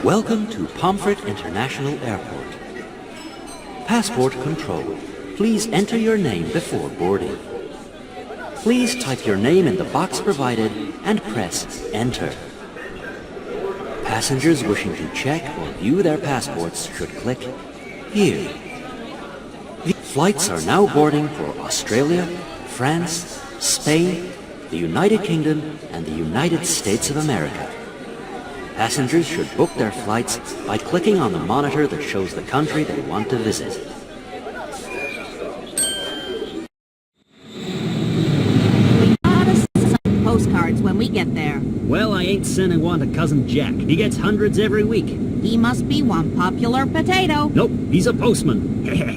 Welcome to Pomfret International Airport. Passport control. Please enter your name before boarding. Please type your name in the box provided and press Enter. Passengers wishing to check or view their passports should click here. The flights are now boarding for Australia, France, Spain, the United Kingdom, and the United States of America. Passengers should book their flights by clicking on the monitor that shows the country they want to visit. We gotta send some postcards when we get there. Well, I ain't sending one to Cousin Jack. He gets hundreds every week. He must be one popular potato. Nope, he's a postman.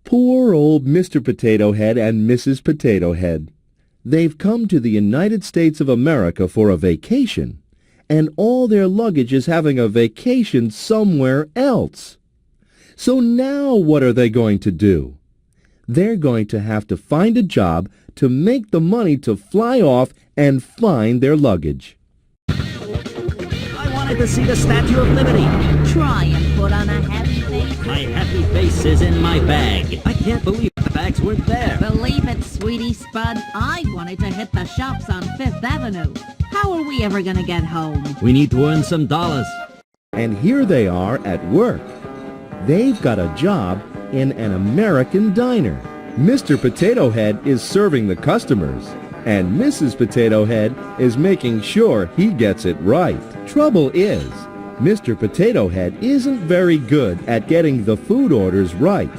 Poor old Mr. Potato Head and Mrs. Potato Head. They've come to the United States of America for a vacation, and all their luggage is having a vacation somewhere else. So now what are they going to do? They're going to have to find a job to make the money to fly off and find their luggage. I wanted to see the Statue of Liberty. Try and put on a happy face. My happy face is in my bag. I can't believe the bags weren't there. Believe it, sweetie Spud. I wanted to hit the shops on Fifth Avenue. How are we ever gonna get home? We need to earn some dollars. And here they are at work. They've got a job in an American diner. Mr. Potato Head is serving the customers, and Mrs. Potato Head is making sure he gets it right. Trouble is, Mr. Potato Head isn't very good at getting the food orders right.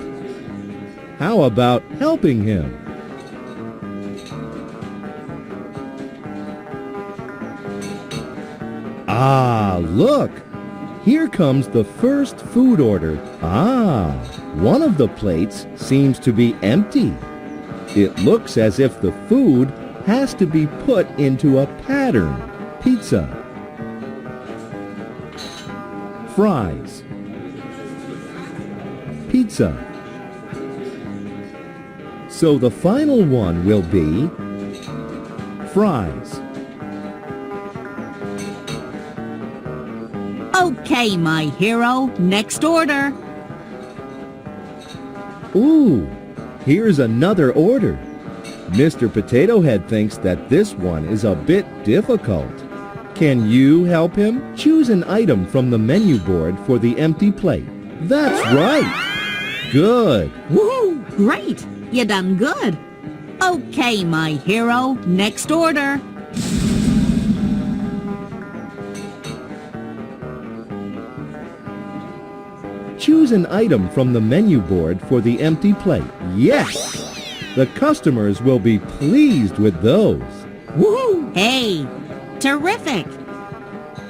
How about helping him? Ah, look! Here comes the first food order. Ah, one of the plates seems to be empty. It looks as if the food has to be put into a pattern. Pizza. Fries. Pizza. So the final one will be fries. Okay, my hero. Next order. Ooh, here's another order. Mr. Potato Head thinks that this one is a bit difficult. Can you help him? Choose an item from the menu board for the empty plate. That's right! Good! Woohoo! Great! You done good. Okay, my hero. Next order. Choose an item from the menu board for the empty plate. Yes! The customers will be pleased with those. Woohoo! Hey! Terrific!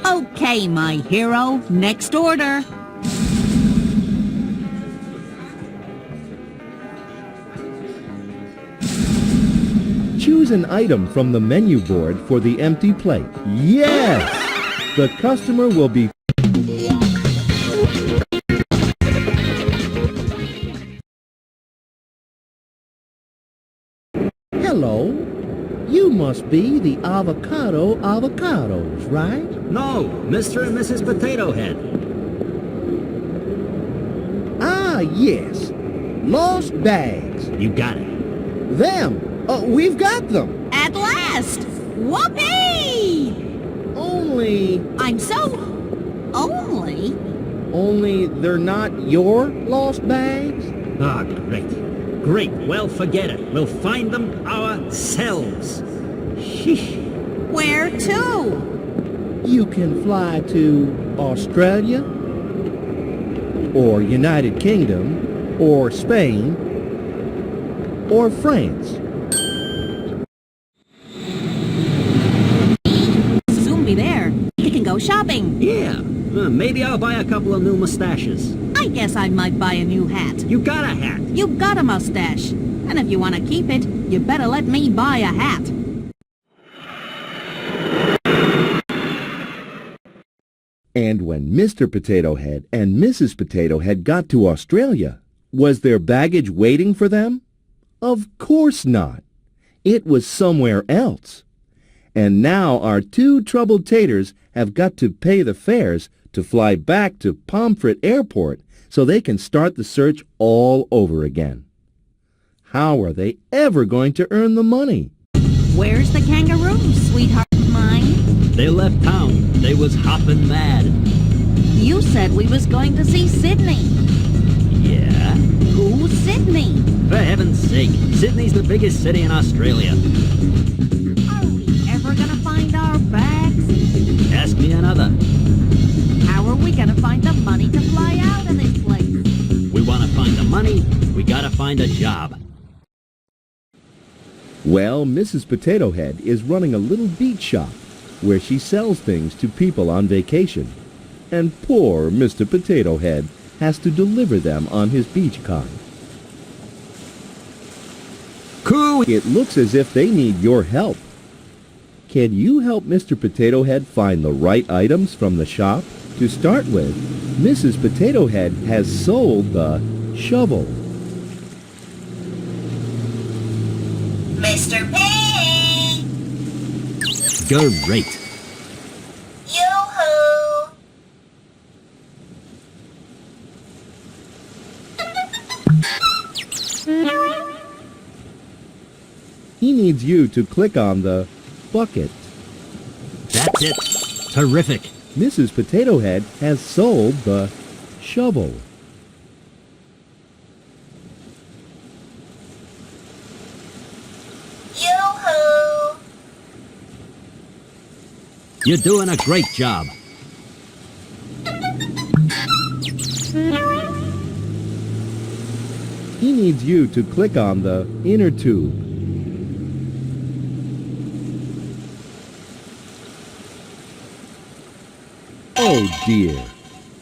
Okay, my hero. Next order. Choose an item from the menu board for the empty plate. Yes! The customer will be... Hello? You must be the avocados, right? No, Mr. and Mrs. Potato Head. Ah, yes. Lost bags. You got it. Them. We've got them. At last! Whoopee! Only they're not your lost bags? Ah, great. Great. Well, forget it. We'll find them ourselves. Sheesh. Where to? You can fly to Australia, or United Kingdom, or Spain, or France. Soon be there. We can go shopping. Yeah, maybe I'll buy a couple of new mustaches. I guess I might buy a new hat. You got a hat. You got a mustache. And if you want to keep it, you better let me buy a hat. And when Mr. Potato Head and Mrs. Potato Head got to Australia, was their baggage waiting for them? Of course not. It was somewhere else. And now our two troubled taters have got to pay the fares to fly back to Pomfret Airport so they can start the search all over again. How are they ever going to earn the money? Where's the kangaroo, sweetheart of mine? They left town. They was hopping mad. You said we was going to see Sydney. Yeah? Who's Sydney? For heaven's sake, Sydney's the biggest city in Australia. Are we ever gonna find our bags? Ask me another. How are we gonna find the money to fly out of this place? We want to find the money, we gotta find a job. Well, Mrs. Potato Head is running a little beach shop where she sells things to people on vacation. And poor Mr. Potato Head has to deliver them on his beach cart. Coo! It looks as if they need your help. Can you help Mr. Potato Head find the right items from the shop? To start with, Mrs. Potato Head has sold the shovel. Mr. P! Great. Yoo-hoo! He needs you to click on the bucket. That's it. Terrific. Mrs. Potato Head has sold the shovel. Yoo-hoo! You're doing a great job. He needs you to click on the inner tube. Oh dear.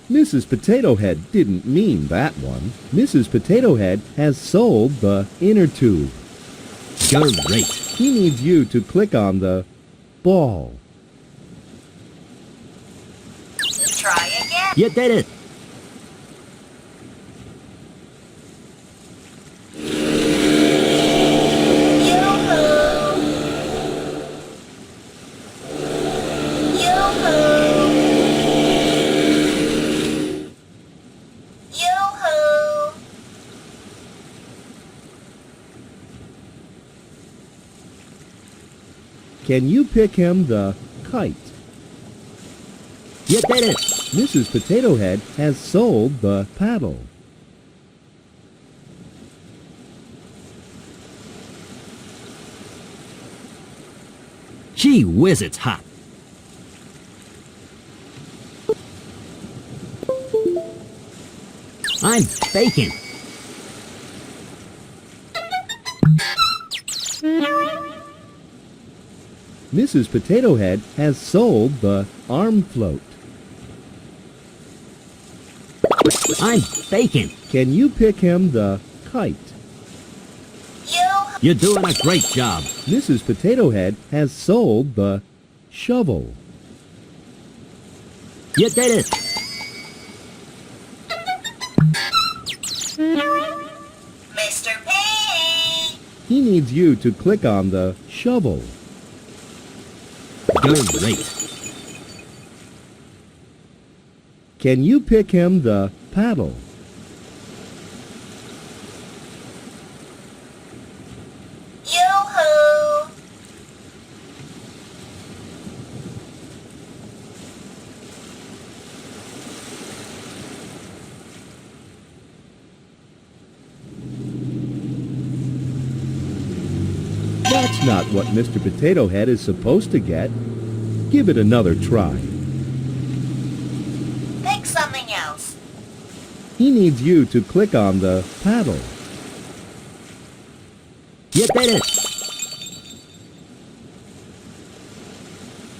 Mrs. Potato Head didn't mean that one. Mrs. Potato Head has sold the inner tube. Great. He needs you to click on the ball. Try again. You did it. Yoo-hoo! Yoo-hoo! Yoo-hoo! Can you pick him the kite? You did it. Mrs. Potato Head has sold the paddle. Gee whiz, it's hot. I'm baking. Mrs. Potato Head has sold the arm float. I'm baking. Can you pick him the kite? Yoo-hoo! You're doing a great job. Mrs. Potato Head has sold the shovel. You did it. Mr. P! He needs you to click on the shovel. Great. Can you pick him the paddle? Yoo-hoo! That's not what Mr. Potato Head is supposed to get. Give it another try. Pick something else. He needs you to click on the paddle. You did it!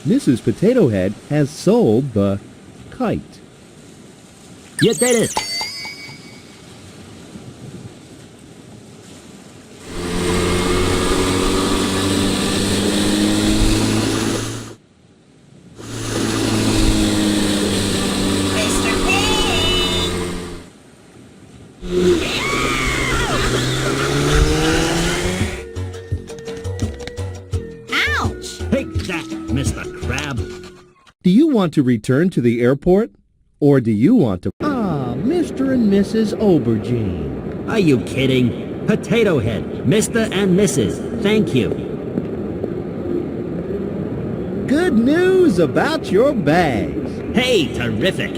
Mrs. Potato Head has sold the kite. You did it! Mr. Pig! Ouch! Take that, Mr. Crab. Do you want to return to the airport? Or do you want to... Mr. and Mrs. Aubergine. Are you kidding? Potato Head, Mr. and Mrs. Thank you. Good news about your bags. Hey, terrific!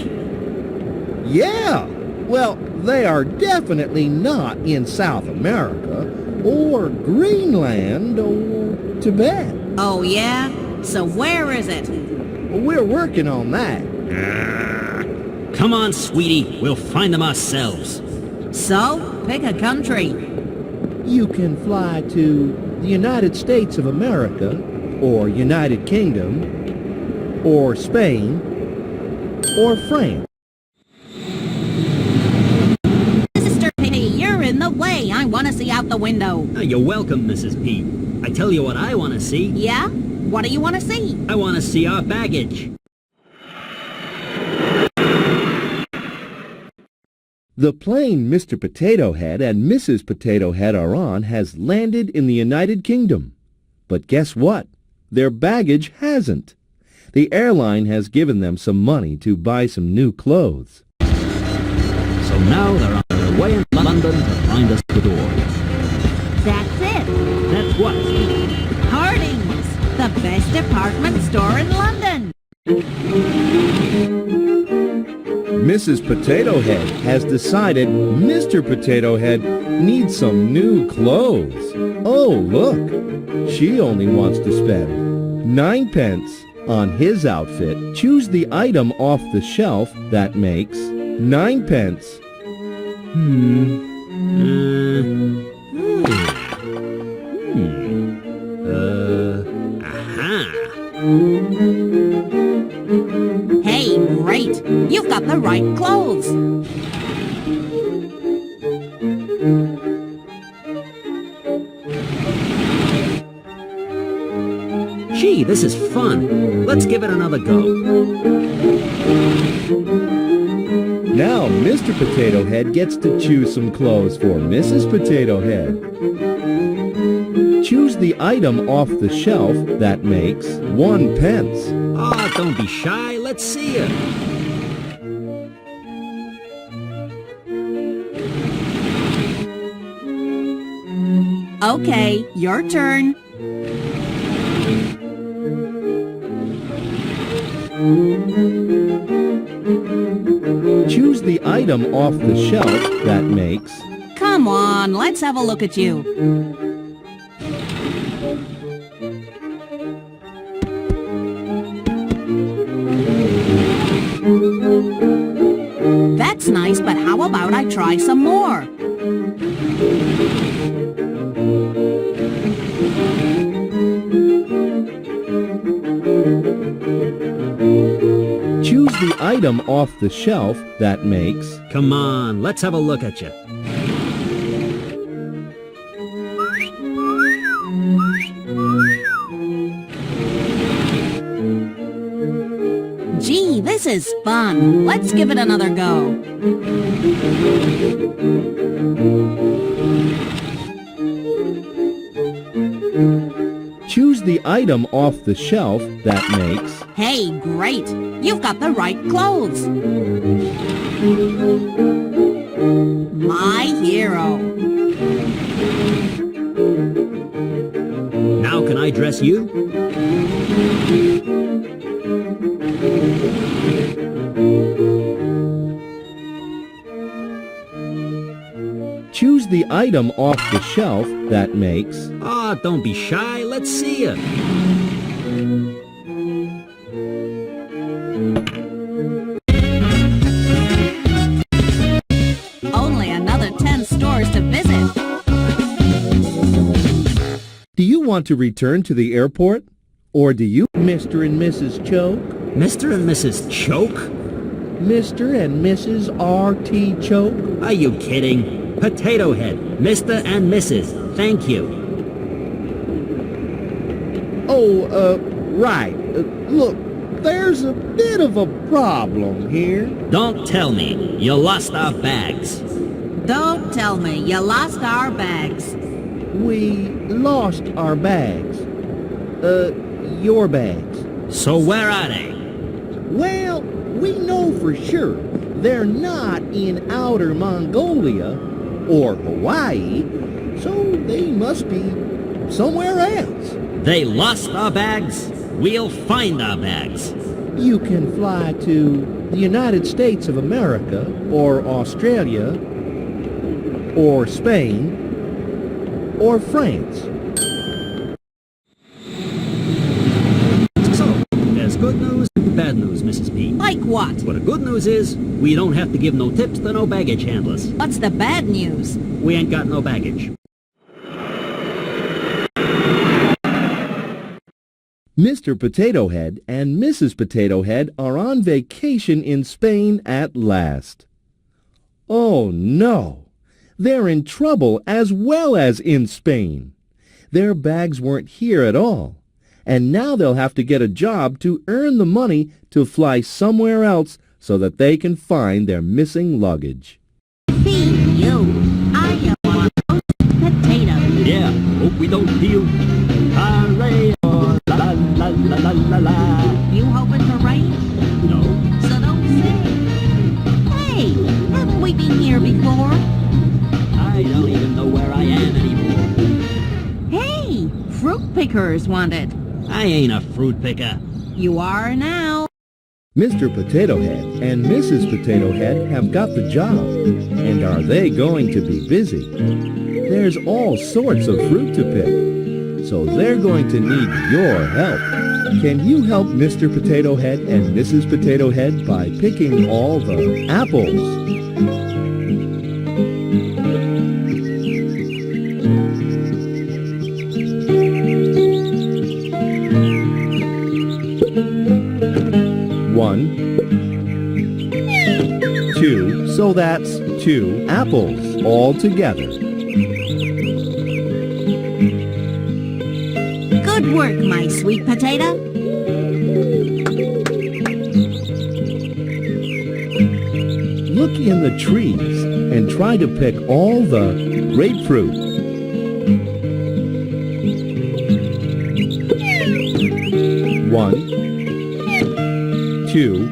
Yeah! Well, they are definitely not in South America, or Greenland, or Tibet. Oh, yeah? So where is it? We're working on that. Come on, sweetie. We'll find them ourselves. So, pick a country. You can fly to the United States of America, or United Kingdom, or Spain, or France. Mr. P, you're in the way. I want to see out the window. You're welcome, Mrs. P. I tell you what I want to see. Yeah? What do you want to see? I want to see our baggage. The plane Mr. Potato Head and Mrs. Potato Head are on has landed in the United Kingdom. But guess what? Their baggage hasn't. The airline has given them some money to buy some new clothes. So now they're on their way in London to find us the door. That's it. That's what? Harding's, the best department store in London. Mrs. Potato Head has decided Mr. Potato Head needs some new clothes. Oh, look. She only wants to spend 9 pence on his outfit. Choose the item off the shelf that makes 9 pence. Aha! Hey, great. You've got the right clothes. Gee, this is fun. Let's give it another go. Now Mr. Potato Head gets to choose some clothes for Mrs. Potato Head. Choose the item off the shelf that makes 1 pence. Oh, don't be shy. Let's see it. Okay, your turn. Choose the item off the shelf that makes... Come on, let's have a look at you. That's nice, but how about I try some more? Choose the item off the shelf that makes... Come on, let's have a look at you. Gee, this is fun. Let's give it another go. Choose the item off the shelf that makes... Hey, great. You've got the right clothes. My hero. Now can I dress you? Choose the item off the shelf that makes... Oh, don't be shy. Let's see it. want to return to the airport? Or do you, Mr. and Mrs. Choke? Mr. and Mrs. Choke? Mr. and Mrs. R.T. Choke? Are you kidding? Potato Head, Mr. and Mrs. Thank you. Oh, right. Look, there's a bit of a problem here. Don't tell me you lost our bags. Don't tell me you lost our bags. We lost our bags. Your bags. So where are they? Well, we know for sure they're not in outer Mongolia or Hawaii, so they must be somewhere else. They lost our bags? We'll find our bags. You can fly to the United States of America or Australia or Spain or France. So, there's good news and bad news, Mrs. P. Like what? Well, the good news is we don't have to give no tips to no baggage handlers. What's the bad news? We ain't got no baggage. Mr. Potato Head and Mrs. Potato Head are on vacation in Spain at last. Oh no! They're in trouble as well as in Spain. Their bags weren't here at all, and now they'll have to get a job to earn the money to fly somewhere else so that they can find their missing luggage. I want potatoes. Yeah, hope we don't feel hooray or la la la la la la la. You hoping for rain? No. So don't say. Hey, haven't we been here before? I don't even know where I am anymore. Hey, fruit pickers wanted. I ain't a fruit picker. You are now. Mr. Potato Head and Mrs. Potato Head have got the job. And are they going to be busy? There's all sorts of fruit to pick, so they're going to need your help. Can you help Mr. Potato Head and Mrs. Potato Head by picking all the apples? One, two, so that's 2 apples all together. Good work, my sweet potato. Look in the trees and try to pick all the grapefruit. One, two,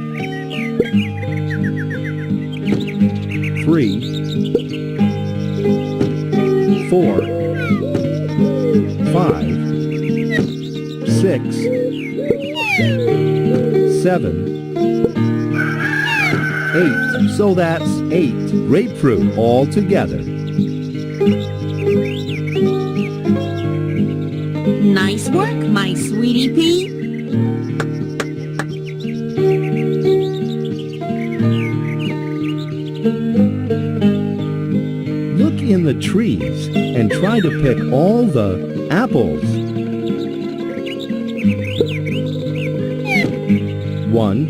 3, 4, 5, 6, 7, 8. So that's 8 grapefruit all together. Nice work, my sweetie pea. Look in the trees and try to pick all the apples. 1,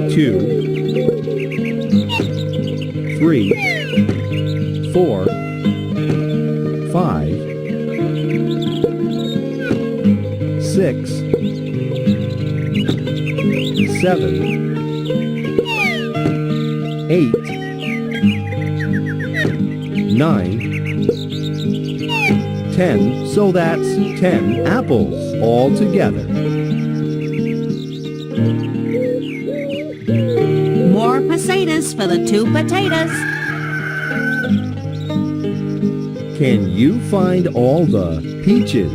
2, 3, 4, 5, 6, 7, 8, 9, 10. So that's 10 apples all together. More potatoes for the 2 potatoes. Can you find all the peaches?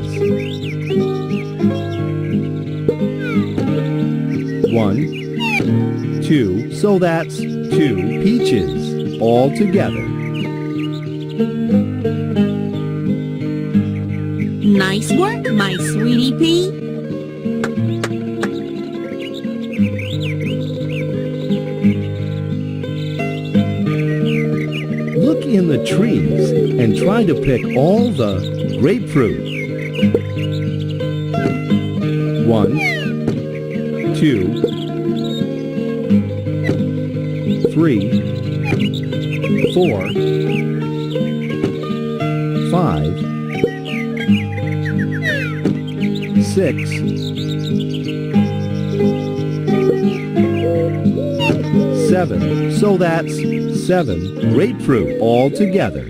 1, 2. So that's 2 peaches all together. Nice work, my sweetie pea. Look in the trees and try to pick all the grapefruit. 1, 2, 3, 4, 5, 6, 7. So that's 7 grapefruit all together.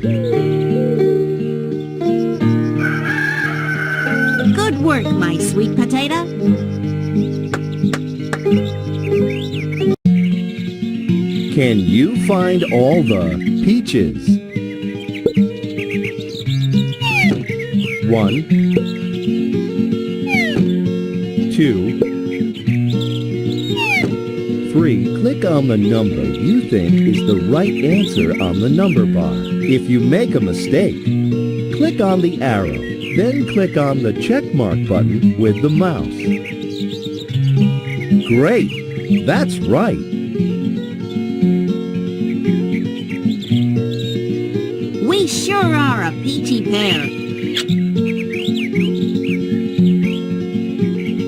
Good work, my sweet potato. Can you find all the peaches? 1, 2, 3. Click on the number you think is the right answer on the number bar. If you make a mistake, click on the arrow, then click on the check mark button with the mouse. Great! That's right! We sure are a peachy pair.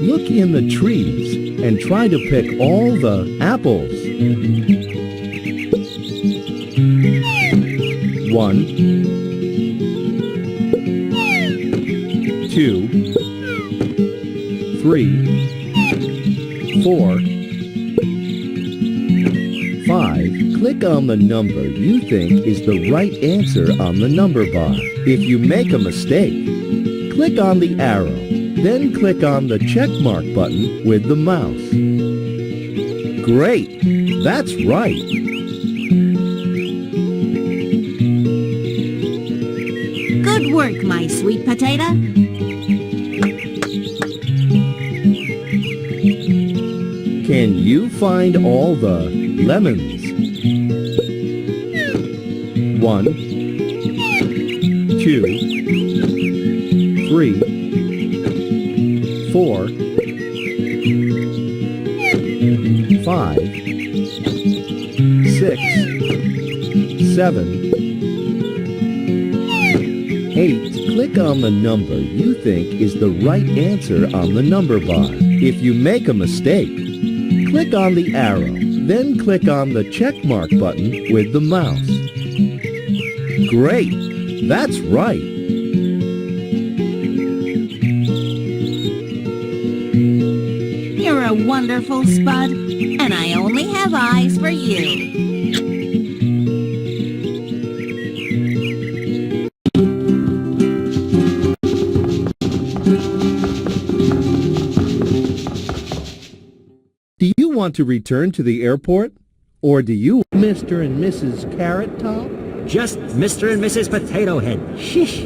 Look in the trees and try to pick all the apples. 1, 2, 3, 4, 5. Click on the number you think is the right answer on the number bar. If you make a mistake, click on the arrow, then click on the check mark button with the mouse. Great! That's right! Good work, my sweet potato. Can you find all the lemons? 1, 2, 3, 4, 5, 6, 7, 8. Click on the number you think is the right answer on the number bar. If you make a mistake, click on the arrow, then click on the check mark button with the mouse. Great! That's right! You're a wonderful spud, and I only have eyes for you. Do you want to return to the airport? Or do you, Mr. and Mrs. Carrot Top? Just Mr. and Mrs. Potato Head. Shish.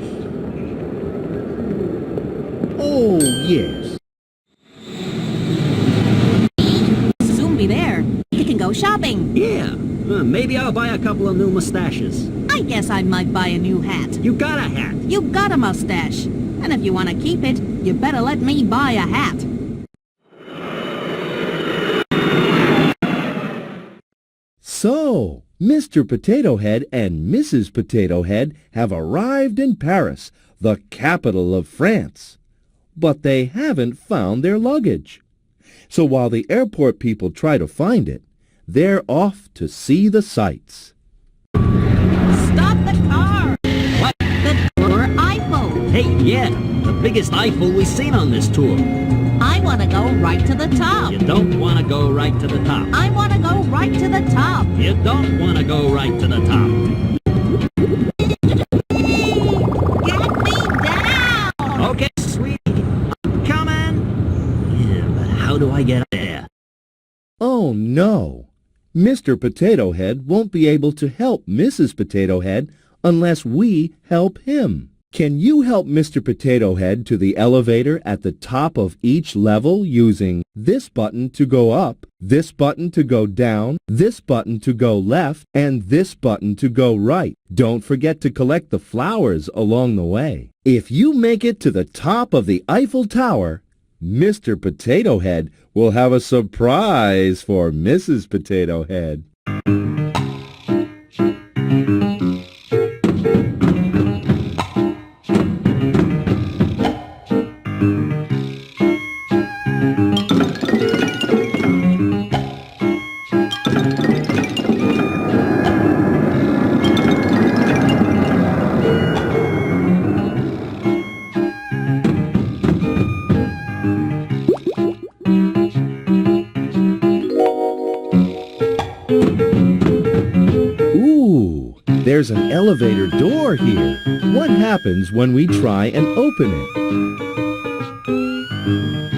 Oh, yes. Soon be there. You can go shopping. Yeah. Maybe I'll buy a couple of new mustaches. I guess I might buy a new hat. You got a hat. You got a mustache. And if you want to keep it, you better let me buy a hat. So, Mr. Potato Head and Mrs. Potato Head have arrived in Paris, the capital of France. But they haven't found their luggage. So while the airport people try to find it, they're off to see the sights. Stop the car! What? The Tour Eiffel. Hey, yeah. The biggest Eiffel we've seen on this tour. I want to go right to the top. You don't want to go right to the top. I want to go right to the top. You don't want to go right to the top. Get me down! Okay, sweetie. I'm coming. Yeah, but how do I get up there? Oh, no. Mr. Potato Head won't be able to help Mrs. Potato Head unless we help him. Can you help Mr. Potato Head to the elevator at the top of each level using this button to go up, this button to go down, this button to go left, and this button to go right? Don't forget to collect the flowers along the way. If you make it to the top of the Eiffel Tower, Mr. Potato Head will have a surprise for Mrs. Potato Head. There's an elevator door here. What happens when we try and open it?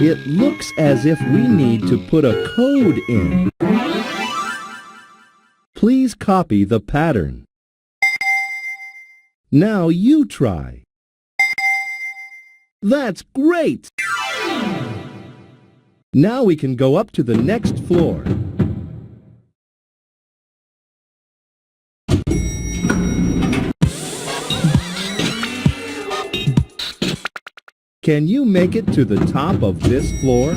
It looks as if we need to put a code in. Please copy the pattern. Now you try. That's great! Now we can go up to the next floor. Can you make it to the top of this floor?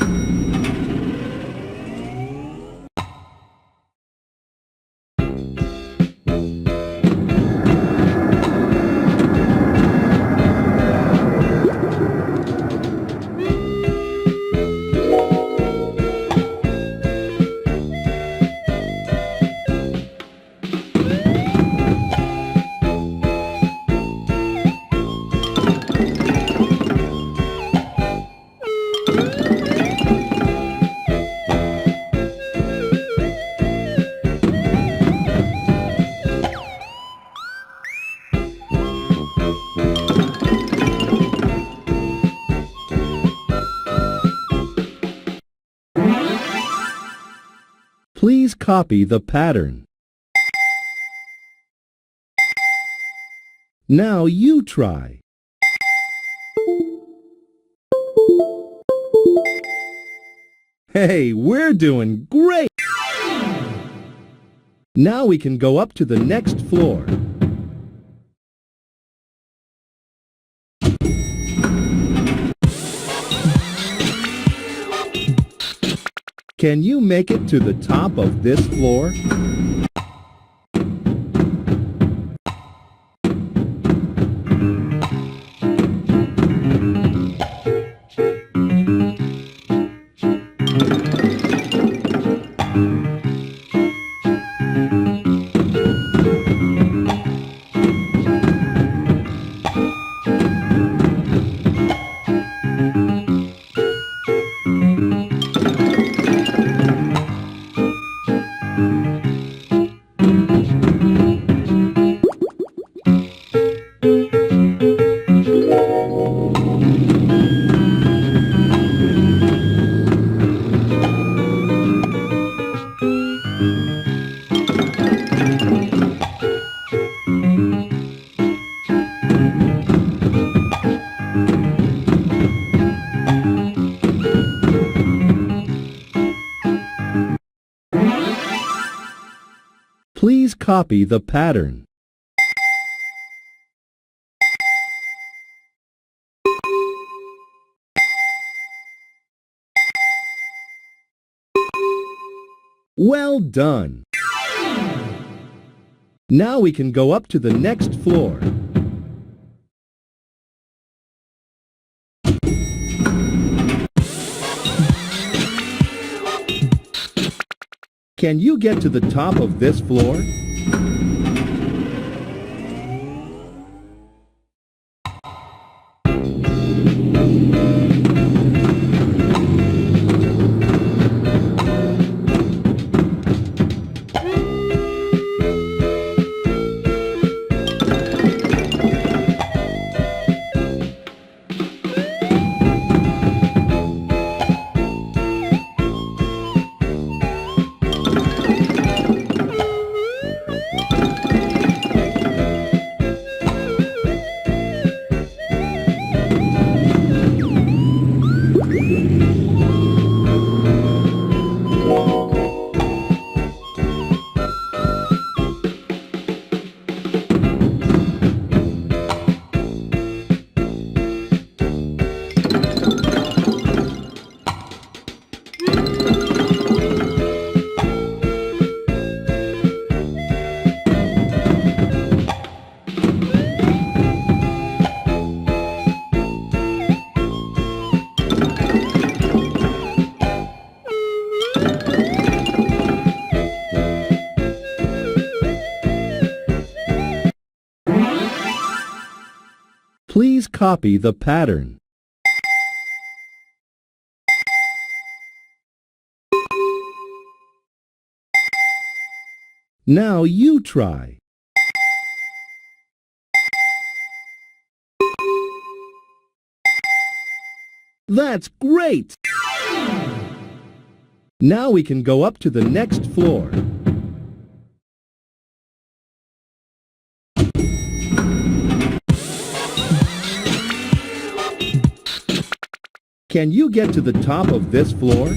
Please copy the pattern. Now you try. Hey, we're doing great! Now we can go up to the next floor. Can you make it to the top of this floor? Please copy the pattern. Well done! Now we can go up to the next floor. Can you get to the top of this floor? Please copy the pattern. Now you try. That's great! Now we can go up to the next floor. Can you get to the top of this floor?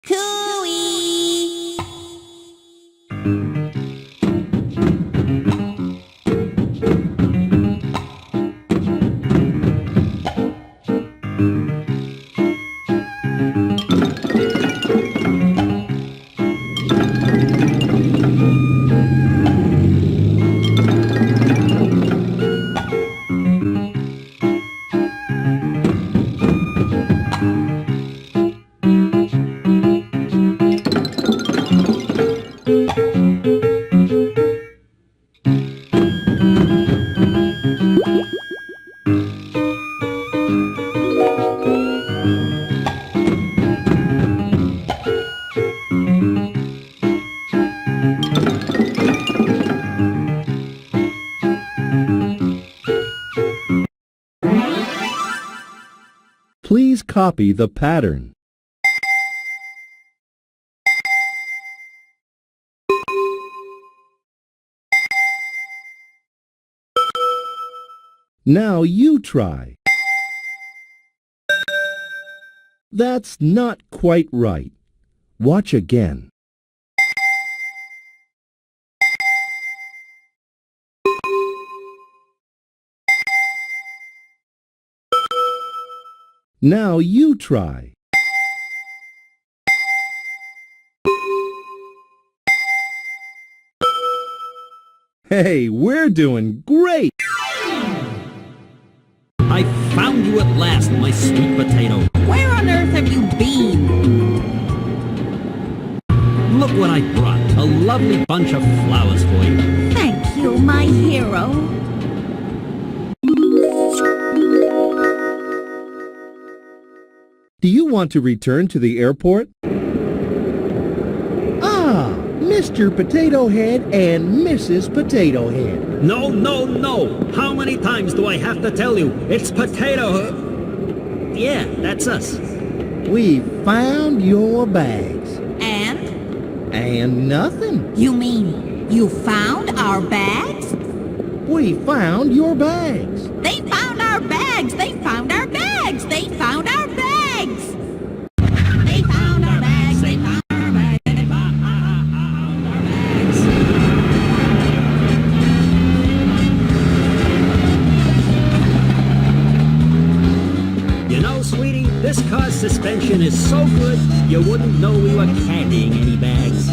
Cooey! Please copy the pattern. Now you try. That's not quite right. Watch again. Now you try. Hey, we're doing great! I found you at last, my sweet potato. Where on earth have you been? Look what I brought. A lovely bunch of flowers for you. Thank you, my hero. Do you want to return to the airport? Ah, Mr. Potato Head and Mrs. Potato Head. No, no, no. How many times do I have to tell you? It's Potato... Yeah, that's us. We found your bags. And? And nothing. You mean you found our bags? We found your bags. They found our bags! They found our bags! They found our bags! They found our bags! They found our bags! They found our bags! You know, sweetie, this car's suspension is so good, you wouldn't know we were carrying any bags.